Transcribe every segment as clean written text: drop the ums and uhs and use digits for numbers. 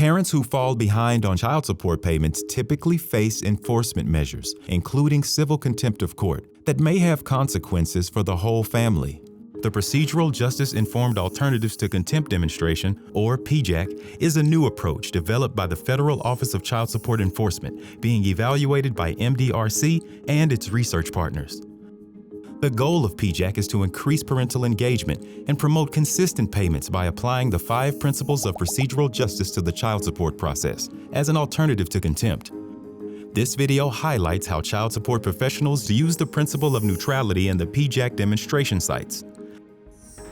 Parents who fall behind on child support payments typically face enforcement measures, including civil contempt of court, that may have consequences for the whole family. The Procedural Justice-Informed Alternatives to Contempt demonstration, or PJAC, is a new approach developed by the Federal Office of Child Support Enforcement, being evaluated by MDRC and its research partners. The goal of PJAC is to increase parental engagement and promote consistent payments by applying the 5 principles of procedural justice to the child support process as an alternative to contempt. This video highlights how child support professionals use the principle of neutrality in the PJAC demonstration sites.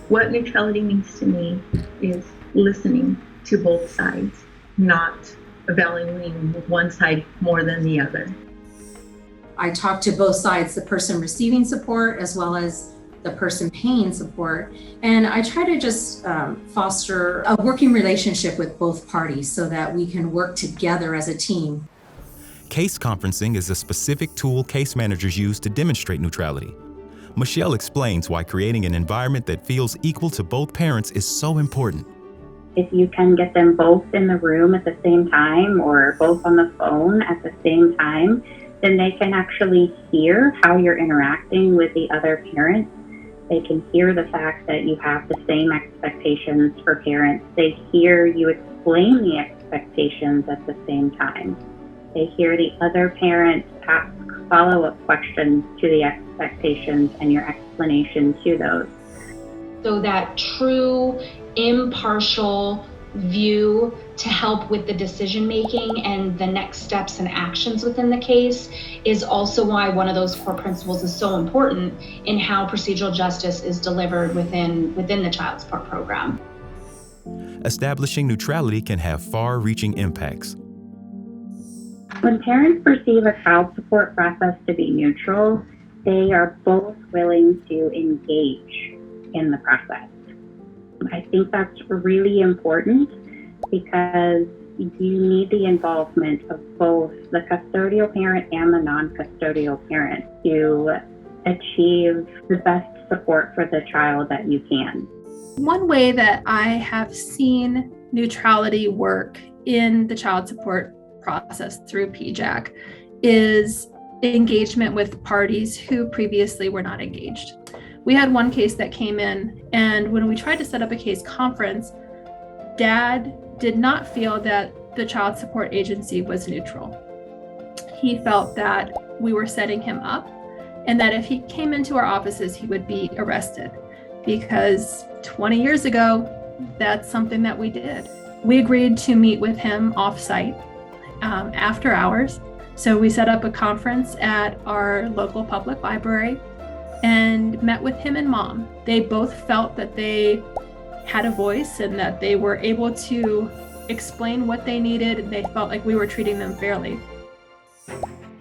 What neutrality means to me is listening to both sides, not valuing one side more than the other. I talk to both sides, the person receiving support as well as the person paying support. And I try to just foster a working relationship with both parties so that we can work together as a team. Case conferencing is a specific tool case managers use to demonstrate neutrality. Michelle explains why creating an environment that feels equal to both parents is so important. If you can get them both in the room at the same time or both on the phone at the same time, then they can actually hear how you're interacting with the other parent. They can hear the fact that you have the same expectations for parents. They hear you explain the expectations at the same time. They hear the other parent ask follow-up questions to the expectations and your explanation to those. So that true, impartial view to help with the decision making and the next steps and actions within the case is also why one of those core principles is so important in how procedural justice is delivered within the child support program. Establishing neutrality can have far-reaching impacts. When parents perceive a child support process to be neutral, they are both willing to engage in the process. I think that's really important because you need the involvement of both the custodial parent and the non-custodial parent to achieve the best support for the child that you can. One way that I have seen neutrality work in the child support process through PJAC is engagement with parties who previously were not engaged. We had one case that came in, and when we tried to set up a case conference, Dad did not feel that the child support agency was neutral. He felt that we were setting him up and that if he came into our offices, he would be arrested because 20 years ago, that's something that we did. We agreed to meet with him off-site after hours. So we set up a conference at our local public library and met with him and Mom. They both felt that they had a voice and that they were able to explain what they needed. They felt like we were treating them fairly.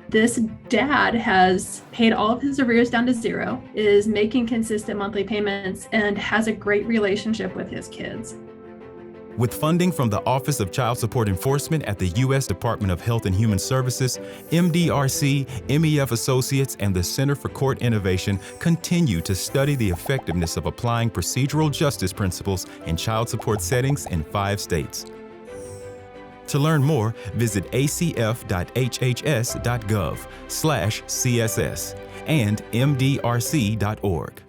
This dad has paid all of his arrears down to zero, is making consistent monthly payments, and has a great relationship with his kids. With funding from the Office of Child Support Enforcement at the U.S. Department of Health and Human Services, MDRC, MEF Associates, and the Center for Court Innovation continue to study the effectiveness of applying procedural justice principles in child support settings in 5 states. To learn more, visit acf.hhs.gov/CSS and mdrc.org.